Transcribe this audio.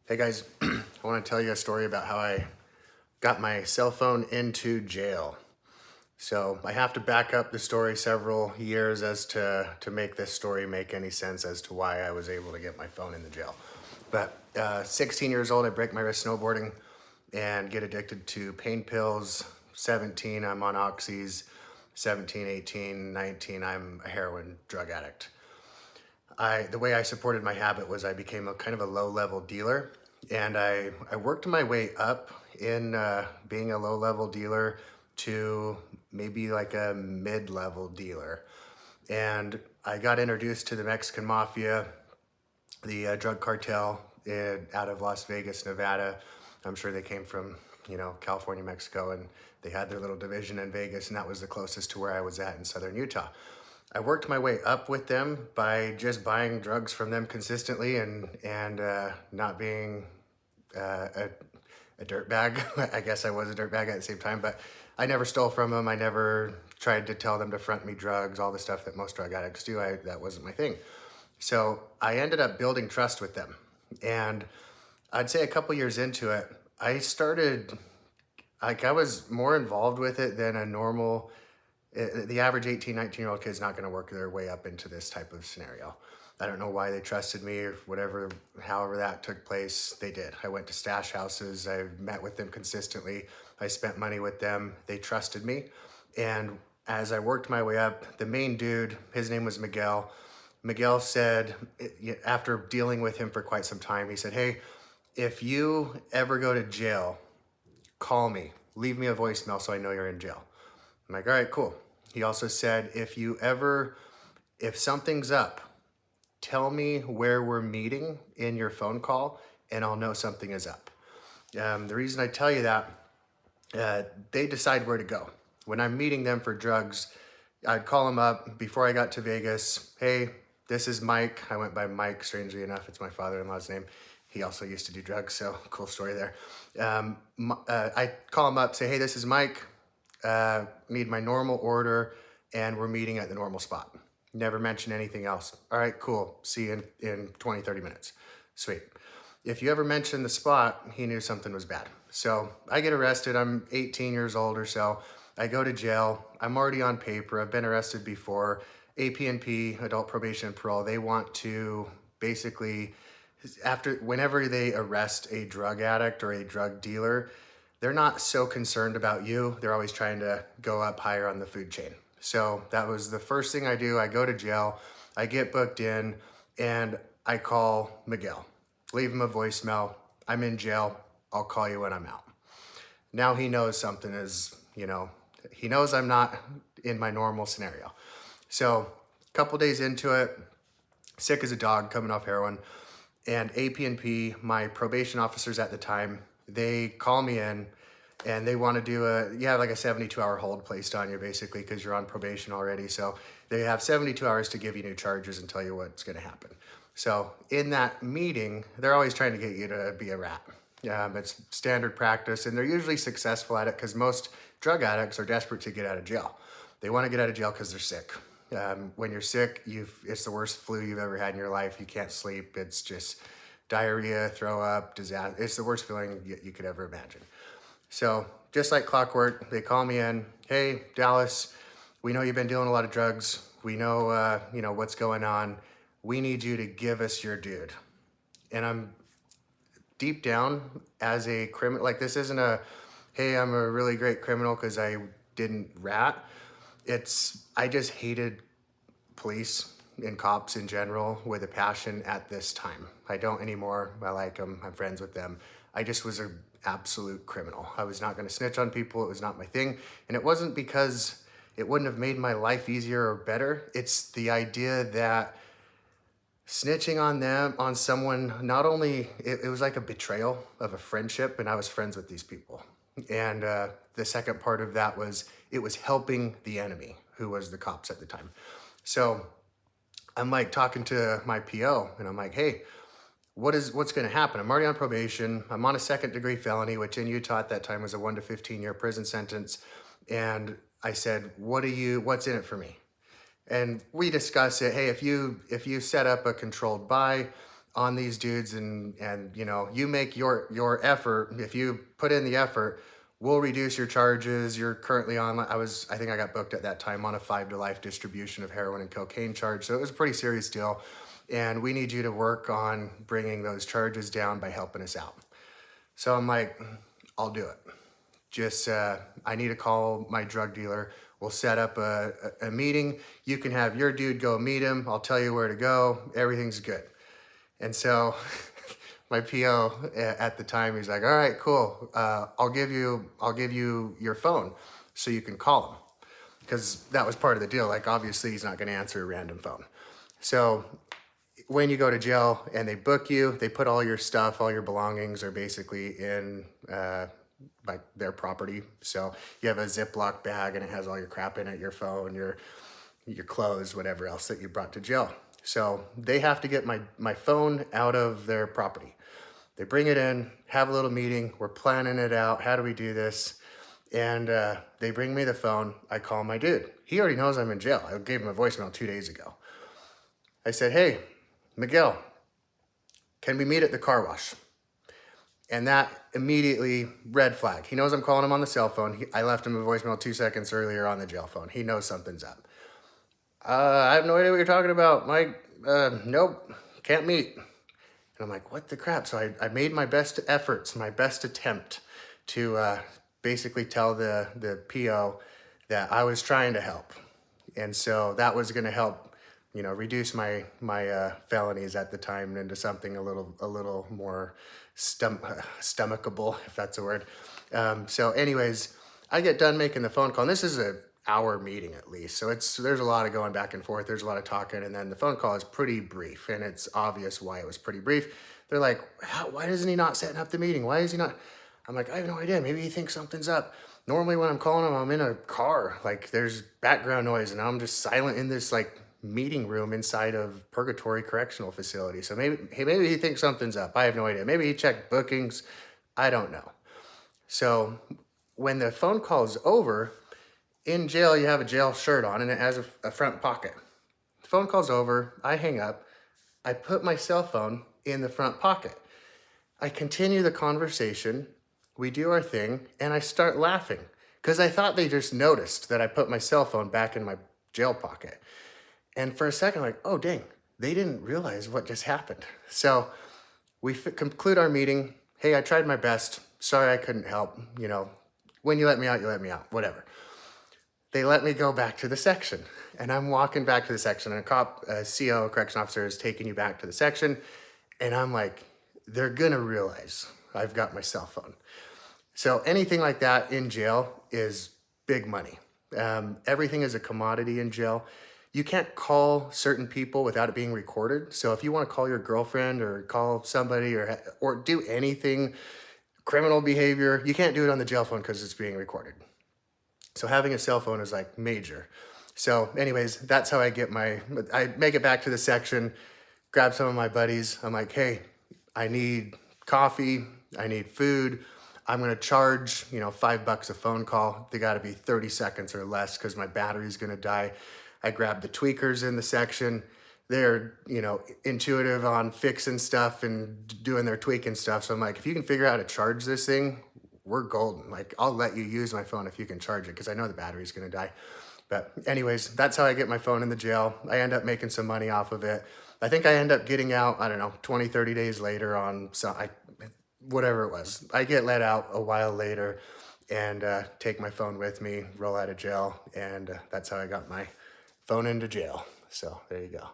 Hey guys, I want to tell you a story about how I got my cell phone into jail. So I have to back up the story several years as to make this story make any sense as to why I was able to get my phone in the jail. But 16 years old, I break my wrist snowboarding and get addicted to pain pills. 17, I'm on oxys. 17, 18, 19, I'm a heroin drug addict. The way I supported my habit was I became a kind of a low-level dealer, and I worked my way up in being a low-level dealer to maybe like a mid-level dealer. And I got introduced to the Mexican Mafia, the drug cartel out of Las Vegas, Nevada. I'm sure they came from, California, Mexico, and they had their little division in Vegas, and that was the closest to where I was at in southern Utah. I worked my way up with them by just buying drugs from them consistently and not being a dirtbag. I guess I was a dirtbag at the same time, but I never stole from them. I never tried to tell them to front me drugs, all the stuff that most drug addicts do. That wasn't my thing. So I ended up building trust with them. And I'd say a couple years into it, I started, I was more involved with it than a normal, the average 18, 19-year-old kid's not going to work their way up into this type of scenario. I don't know why they trusted me or whatever, however that took place, they did. I went to stash houses, I met with them consistently, I spent money with them, they trusted me. And as I worked my way up, the main dude, his name was Miguel. Miguel said, after dealing with him for quite some time, he said, hey, if you ever go to jail, call me, leave me a voicemail so I know you're in jail. I'm like, all right, cool. He also said, if something's up, tell me where we're meeting in your phone call and I'll know something is up. The reason I tell you that, they decide where to go. When I'm meeting them for drugs, I'd call them up before I got to Vegas. Hey, this is Mike. I went by Mike, strangely enough. It's my father-in-law's name. He also used to do drugs, so cool story there. I call him up, say, hey, this is Mike. Need my normal order, and we're meeting at the normal spot. Never mention anything else. All right, cool. See you in 20, 30 minutes. Sweet. If you ever mention the spot, he knew something was bad. So I get arrested. I'm 18 years old or so. I go to jail. I'm already on paper. I've been arrested before. AP&P, adult probation and parole, they want to basically, whenever they arrest a drug addict or a drug dealer, they're not so concerned about you. They're always trying to go up higher on the food chain. So that was the first thing I do. I go to jail, I get booked in, and I call Miguel. Leave him a voicemail. I'm in jail. I'll call you when I'm out. Now he knows something is, he knows I'm not in my normal scenario. So a couple days into it, sick as a dog, coming off heroin, and AP&P, my probation officers at the time, they call me in and they want to do like a 72-hour hold placed on you basically because you're on probation already. So they have 72 hours to give you new charges and tell you what's going to happen. So in that meeting, they're always trying to get you to be a rat. It's standard practice, and they're usually successful at it because most drug addicts are desperate to get out of jail. They want to get out of jail because they're sick. When you're sick, it's the worst flu you've ever had in your life. You can't sleep. It's just diarrhea, throw up, disaster. It's the worst feeling you could ever imagine. So just like clockwork, they call me in. Hey, Dallas, we know you've been doing a lot of drugs. We know, what's going on. We need you to give us your dude. And I'm deep down as a criminal, like this isn't hey, I'm a really great criminal because I didn't rat. I just hated police and cops in general with a passion at this time. I don't anymore. I like them. I'm friends with them. I just was an absolute criminal. I was not going to snitch on people. It was not my thing. And it wasn't because it wouldn't have made my life easier or better. It's the idea that snitching on someone, not only, it was like a betrayal of a friendship, and I was friends with these people. And the second part of that was, it was helping the enemy, who was the cops at the time. So I'm like talking to my PO, and I'm like, hey, what's going to happen? I'm already on probation. I'm on a 2nd-degree felony, which in Utah at that time was a 1 to 15-year prison sentence. And I said, what's in it for me? And we discuss it. Hey, if you set up a controlled buy, on these dudes, and you know, you make your effort. If you put in the effort, we'll reduce your charges. You're currently on, I think I got booked at that time on a 5 to life distribution of heroin and cocaine charge. So it was a pretty serious deal. And we need you to work on bringing those charges down by helping us out. So I'm like, I'll do it. Just, I need to call my drug dealer. We'll set up a meeting. You can have your dude go meet him. I'll tell you where to go. Everything's good. And so my PO at the time, he's like, all right, cool. I'll give you your phone so you can call him. Because that was part of the deal. Like, obviously he's not going to answer a random phone. So when you go to jail and they book you, they put all your stuff, all your belongings are basically in like their property. So you have a Ziploc bag and it has all your crap in it, your phone, your clothes, whatever else that you brought to jail. So they have to get my phone out of their property. They bring it in, have a little meeting. We're planning it out. How do we do this? And they bring me the phone. I call my dude. He already knows I'm in jail. I gave him a voicemail 2 days ago. I said, hey, Miguel, can we meet at the car wash? And that immediately, red flag. He knows I'm calling him on the cell phone. I left him a voicemail 2 seconds earlier on the jail phone. He knows something's up. I have no idea what you're talking about, Mike. Nope, can't meet. And I'm like, what the crap? So I made my best efforts, my best attempt to basically tell the PO that I was trying to help. And so that was gonna help, you know, reduce my felonies at the time into something a little more stomachable, if that's a word. So anyways, I get done making the phone call, and this is an hour meeting at least. So there's a lot of going back and forth. There's a lot of talking, and then the phone call is pretty brief, and it's obvious why it was pretty brief. They're like, why isn't he not setting up the meeting? Why is he not? I'm like, I have no idea. Maybe he thinks something's up. Normally when I'm calling him, I'm in a car. Like, there's background noise, and I'm just silent in this like meeting room inside of Purgatory Correctional Facility. So maybe he thinks something's up. I have no idea. Maybe he checked bookings. I don't know. So when the phone call's over, in jail, you have a jail shirt on and it has a front pocket. The phone call's over, I hang up, I put my cell phone in the front pocket. I continue the conversation, we do our thing, and I start laughing because I thought they just noticed that I put my cell phone back in my jail pocket. And for a second, I'm like, oh, dang, they didn't realize what just happened. So we conclude our meeting. Hey, I tried my best. Sorry I couldn't help. You know, when you let me out, you let me out, whatever. They let me go back to the section. And I'm walking back to the section, and a CO, a correction officer, is taking you back to the section. And I'm like, they're gonna realize I've got my cell phone. So anything like that in jail is big money. Everything is a commodity in jail. You can't call certain people without it being recorded. So if you want to call your girlfriend or call somebody or do anything, criminal behavior, you can't do it on the jail phone because it's being recorded. So having a cell phone is like major. So anyways, that's how I make it back to the section, grab some of my buddies. I'm like, hey, I need coffee, I need food. I'm gonna charge, $5 a phone call. They gotta be 30 seconds or less because my battery's gonna die. I grabbed the tweakers in the section. They're, intuitive on fixing stuff and doing their tweaking stuff. So I'm like, if you can figure out how to charge this thing, we're golden. Like, I'll let you use my phone if you can charge it because I know the battery's gonna die. But anyways, that's how I get my phone in the jail. I end up making some money off of it. I think I end up getting out, 20, 30 days later on whatever it was. I get let out a while later and take my phone with me, roll out of jail, and that's how I got my phone into jail. So there you go.